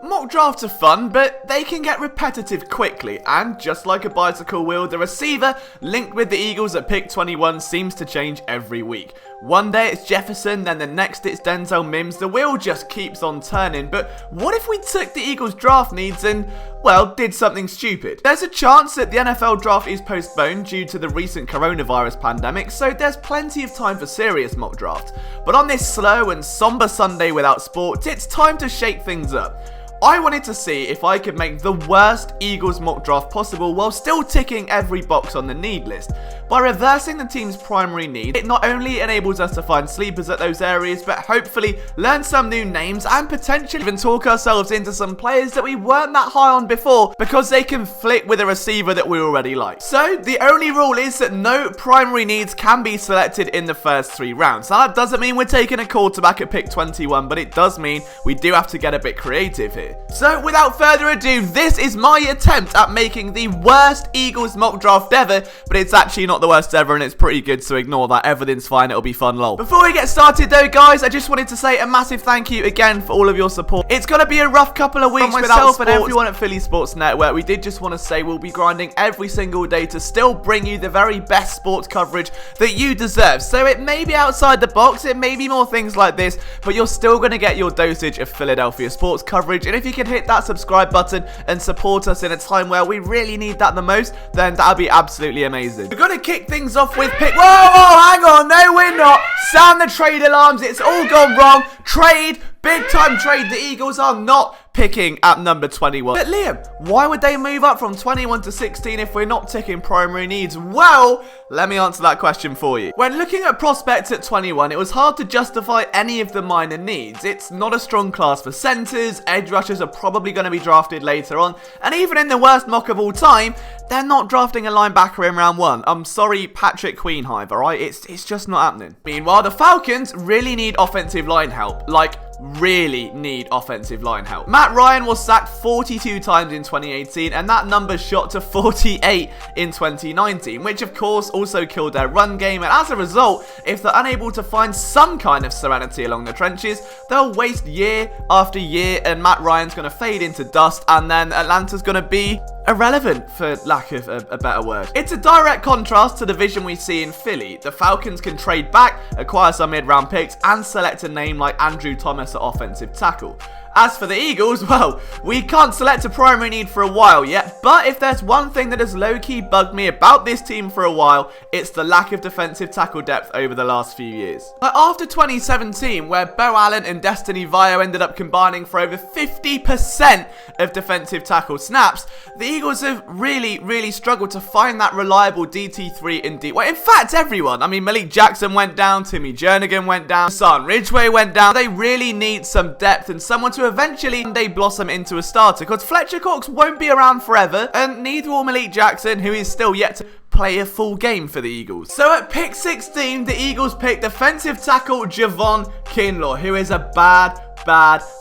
Mock drafts are fun, but they can get repetitive quickly, and just like a bicycle wheel, the receiver linked with the Eagles at pick 21 seems to change every week. One day it's Jefferson, then the next it's Denzel Mims. The wheel just keeps on turning. But what if we took the Eagles draft needs and, well, did something stupid? There's a chance that the NFL draft is postponed due to the recent coronavirus pandemic, so there's plenty of time for serious mock drafts. But on this slow and somber Sunday without sports, it's time to shake things up. I wanted to see if I could make the worst Eagles mock draft possible while still ticking every box on the need list. By reversing the team's primary need, it not only enables us to find sleepers at those areas, but hopefully learn some new names and potentially even talk ourselves into some players that we weren't that high on before because they conflict with a receiver that we already like. So the only rule is that no primary needs can be selected in the first 3 rounds. Now that doesn't mean we're taking a quarterback at pick 21, but it does mean we do have to get a bit creative here. So without further ado, this is my attempt at making the worst Eagles mock draft ever, but it's actually not the worst ever and it's pretty good, so ignore that. Everything's fine, it'll be fun, lol. Before we get started though, guys, I just wanted to say a massive thank you again for all of your support. It's gonna be a rough couple of weeks with myself and everyone at Philly Sports Network. We did just want to say we'll be grinding every single day to still bring you the very best sports coverage that you deserve. So it may be outside the box, it may be more things like this, but you're still gonna get your dosage of Philadelphia sports coverage. And if you can hit that subscribe button and support us in a time where we really need that the most, then that'll be absolutely amazing. We're gonna kick things off with pick. Whoa, hang on, no we're not. Sound the trade alarms, it's all gone wrong. Trade, big time trade. The Eagles are not picking at number 21. But Liam, why would they move up from 21 to 16 if we're not ticking primary needs? Well, let me answer that question for you. When looking at prospects at 21, it was hard to justify any of the minor needs. It's not a strong class for centers, edge rushers are probably going to be drafted later on, and even in the worst mock of all time, they're not drafting a linebacker in round 1. I'm sorry, Patrick Queenhive, alright? It's just not happening. Meanwhile, the Falcons really need offensive line help. Like, really need offensive line help. Matt Ryan was sacked 42 times in 2018, and that number shot to 48 in 2019, which of course also killed their run game. And as a result, if they're unable to find some kind of serenity along the trenches, they'll waste year after year, and Matt Ryan's going to fade into dust, and then Atlanta's going to be irrelevant, for lack of a better word. It's a direct contrast to the vision we see in Philly. The Falcons can trade back, acquire some mid-round picks, and select a name like Andrew Thomas at offensive tackle. As for the Eagles, well, we can't select a primary need for a while yet, but if there's one thing that has low-key bugged me about this team for a while, it's the lack of defensive tackle depth over the last few years. But after 2017, where Bo Allen and Destiny Vio ended up combining for over 50% of defensive tackle snaps, the Eagles have really struggled to find that reliable DT3 in D. Well, in fact, everyone. I mean, Malik Jackson went down, Timmy Jernigan went down, Hassan Ridgeway went down. They really need some depth and someone to eventually one day blossom into a starter, because Fletcher Cox won't be around forever, and neither will Malik Jackson, who is still yet to play a full game for the Eagles. So at pick 16, the Eagles pick defensive tackle Javon KINLAW, who is a bad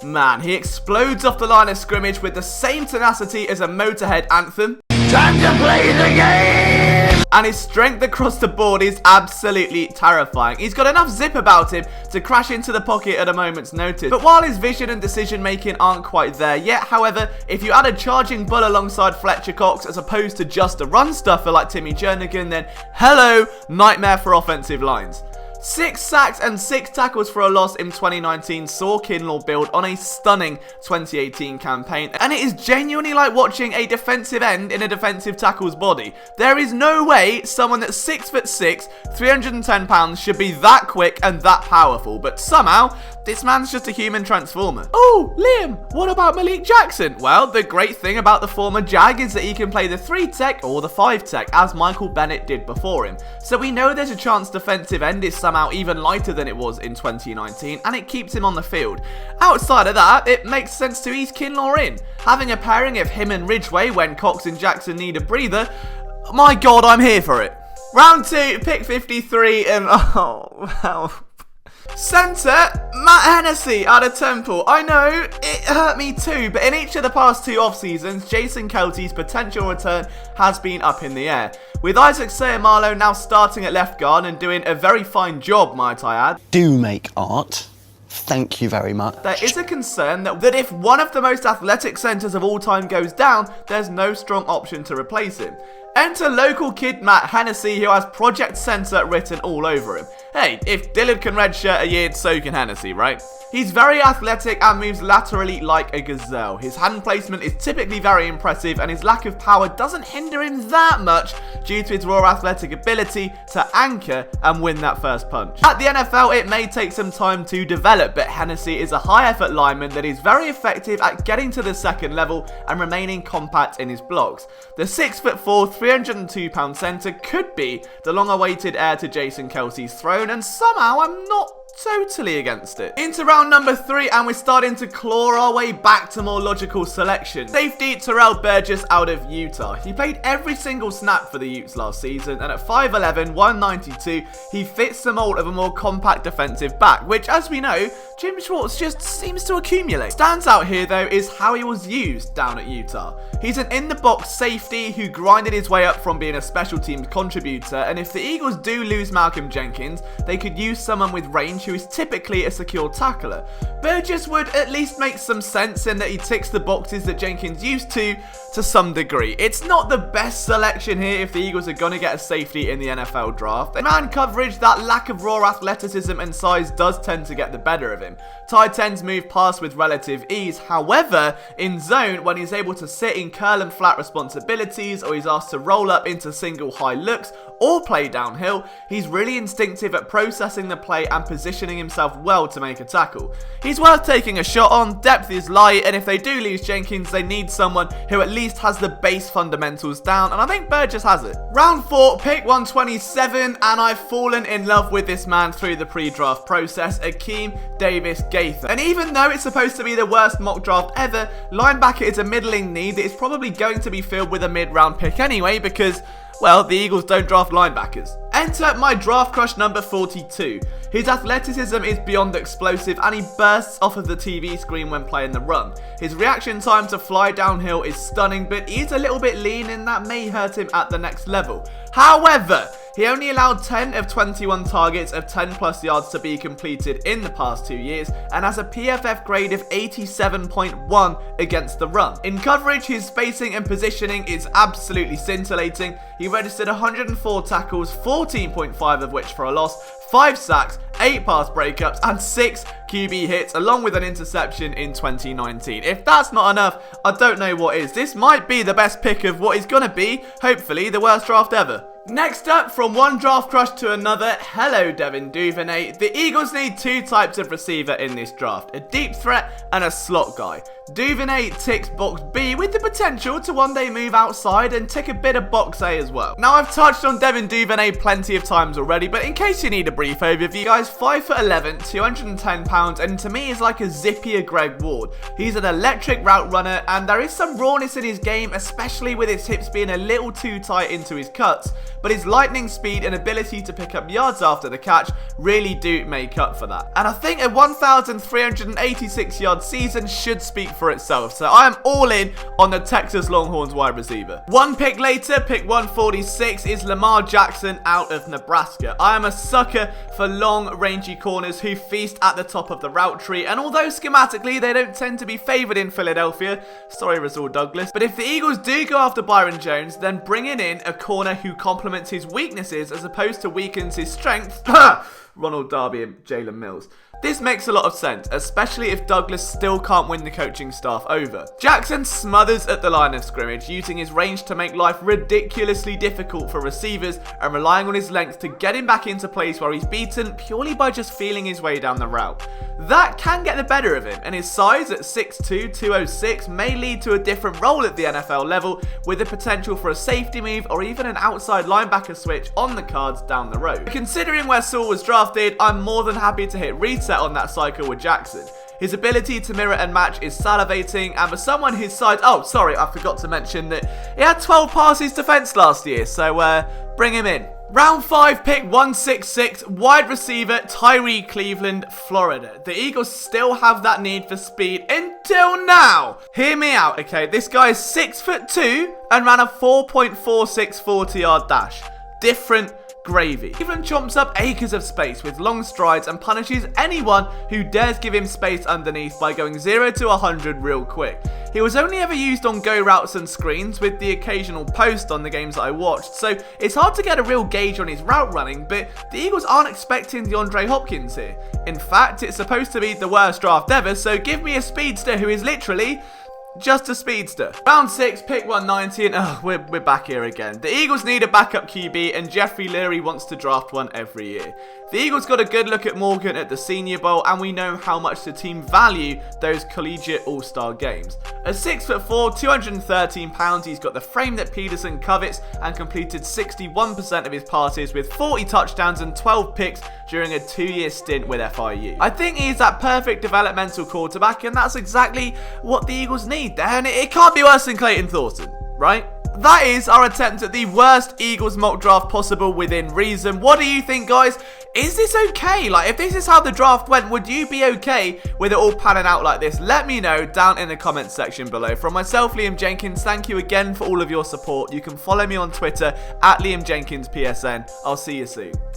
man. He explodes off the line of scrimmage with the same tenacity as a Motorhead anthem. Time to play the game! And his strength across the board is absolutely terrifying. He's got enough zip about him to crash into the pocket at a moment's notice. But while his vision and decision making aren't quite there yet, however, if you add a charging bull alongside Fletcher Cox as opposed to just a run stuffer like Timmy Jernigan, then hello, nightmare for offensive lines. 6 sacks and 6 tackles for a loss in 2019 saw KINLAW build on a stunning 2018 campaign, and it is genuinely like watching a defensive end in a defensive tackle's body. There is no way someone that's 6'6", 310 pounds should be that quick and that powerful, but somehow this man's just a human transformer. Oh, Liam, what about Malik Jackson? Well, the great thing about the former Jag is that he can play the 3 tech or the 5 tech, as Michael Bennett did before him. So we know there's a chance defensive end is somehow even lighter than it was in 2019, and it keeps him on the field. Outside of that, it makes sense to ease KINLAW in. Having a pairing of him and Ridgeway when Cox and Jackson need a breather, my god, I'm here for it. Round 2, pick 53, and oh, wow. Centre, Matt Hennessey out of Temple. I know, it hurt me too, but in each of the past 2 off-seasons, Jason Kelce's potential return has been up in the air. With Isaac Seumalo now starting at left guard and doing a very fine job, might I add. Do make art. Thank you very much. There is a concern that if one of the most athletic centres of all time goes down, there's no strong option to replace him. Enter local kid Matt Hennessey, who has Project Centre written all over him. Hey, if Dillard can redshirt a year, so can Hennessey, right? He's very athletic and moves laterally like a gazelle. His hand placement is typically very impressive, and his lack of power doesn't hinder him that much due to his raw athletic ability to anchor and win that first punch. At the NFL, it may take some time to develop, but Hennessey is a high-effort lineman that is very effective at getting to the second level and remaining compact in his blocks. The 6'4", 302-pound centre could be the long-awaited heir to Jason Kelce's throne, and somehow I'm not totally against it. Into round number 3, and we're starting to claw our way back to more logical selection. Safety TERRELL Burgess out of Utah. He played every single snap for the Utes last season, and at 5'11", 192, he fits the mold of a more compact defensive back, which, as we know, Jim Schwartz just seems to accumulate. Stands out here, though, is how he was used down at Utah. He's an in-the-box safety who grinded his way up from being a special teams contributor, and if the Eagles do lose Malcolm Jenkins, they could use someone with range who is typically a secure tackler. Burgess would at least make some sense in that he ticks the boxes that Jenkins used to some degree. It's not the best selection here if the Eagles are going to get a safety in the NFL draft. In man coverage, that lack of raw athleticism and size does tend to get the better of him. Tight ends move past with relative ease. However, in zone, when he's able to sit in curl and flat responsibilities, or he's asked to roll up into single high looks or play downhill, he's really instinctive at processing the play and positioning himself well to make a tackle. He's worth taking a shot on. Depth is light, and if they do lose Jenkins, they need someone who at least has the base fundamentals down, and I think Burgess has it. Round 4, pick 127, and I've fallen in love with this man through the pre-draft process, Akeem Davis-Gaither. And even though it's supposed to be the worst mock draft ever, linebacker is a middling need that is probably going to be filled with a mid-round pick anyway, because, well, the Eagles don't draft linebackers. Enter my draft crush number 42. His athleticism is beyond explosive, and he bursts off of the TV screen when playing the run. His reaction time to fly downhill is stunning, but he is a little bit lean, and that may hurt him at the next level. However, he only allowed 10 of 21 targets of 10 plus yards to be completed in the past 2 years, and has a PFF grade of 87.1 against the run. In coverage, his spacing and positioning is absolutely scintillating. He registered 104 tackles, 14.5 of which for a loss, 5 sacks, 8 pass breakups, and 6 QB hits, along with an interception in 2019. If that's not enough, I don't know what is. This might be the best pick of what is going to be, hopefully, the worst draft ever. Next up, from one draft crush to another, hello Devin Duvernay. The Eagles need 2 types of receiver in this draft, a deep threat and a slot guy. Duvernay ticks box B with the potential to one day move outside and tick a bit of box A as well. Now, I've touched on Devin Duvernay plenty of times already, but in case you need a brief overview, guys, 5'11", 210 pounds, and to me is like a zippier Greg Ward. He's an electric route runner, and there is some rawness in his game, especially with his hips being a little too tight into his cuts, but his lightning speed and ability to pick up yards after the catch really do make up for that. And I think a 1,386 yard season should speak for itself, so I am all in on the Texas Longhorns wide receiver. One pick later, pick 146, is Lamar Jackson out of Nebraska. I am a sucker for long, rangy corners who feast at the top of the route tree, and although schematically they don't tend to be favoured in Philadelphia, sorry Rasul Douglas, but if the Eagles do go after Byron Jones, then bringing in a corner who complements his weaknesses as opposed to weakens his strengths, Ronald Darby and Jalen Mills. This makes a lot of sense, especially if Douglas still can't win the coaching staff over. Jackson smothers at the line of scrimmage, using his range to make life ridiculously difficult for receivers and relying on his length to get him back into plays where he's beaten purely by just feeling his way down the route. That can get the better of him, and his size at 6'2", 206 may lead to a different role at the NFL level, with the potential for a safety move or even an outside linebacker switch on the cards down the road. Considering where Saul was drafted, I'm more than happy to hit reset on that cycle with Jackson. His ability to mirror and match is salivating, and for someone his size, oh sorry, I forgot to mention that he had 12 passes defense last year, so bring him in. Round 5, pick 166, wide receiver Tyree Cleveland, Florida. The Eagles still have that need for speed until now. Hear me out, okay? This guy is 6'2" and ran a 4.46 40-yard dash. Different gravy. He even chomps up acres of space with long strides and punishes anyone who dares give him space underneath by going 0 to 100 real quick. He was only ever used on go routes and screens, with the occasional post on the games that I watched, so it's hard to get a real gauge on his route running, but the Eagles aren't expecting DeAndre Hopkins here. In fact, it's supposed to be the worst draft ever, so give me a speedster who is literally just a speedster. Round 6, pick 190, and we're back here again. The Eagles need a backup QB, and Jeffrey Lurie wants to draft one every year. The Eagles got a good look at Morgan at the Senior Bowl, and we know how much the team value those collegiate all-star games. At 6'4", 213 pounds, he's got the frame that Peterson covets and completed 61% of his passes with 40 touchdowns and 12 picks during a 2-year stint with FIU. I think he's that perfect developmental quarterback, and that's exactly what the Eagles need there, and it can't be worse than Clayton Thornton, right? That is our attempt at the worst Eagles mock draft possible within reason. What do you think, guys? Is this okay? Like, if this is how the draft went, would you be okay with it all panning out like this? Let me know down in the comments section below. From myself, Liam Jenkins, thank you again for all of your support. You can follow me on Twitter at LiamJenkinsPSN. I'll see you soon.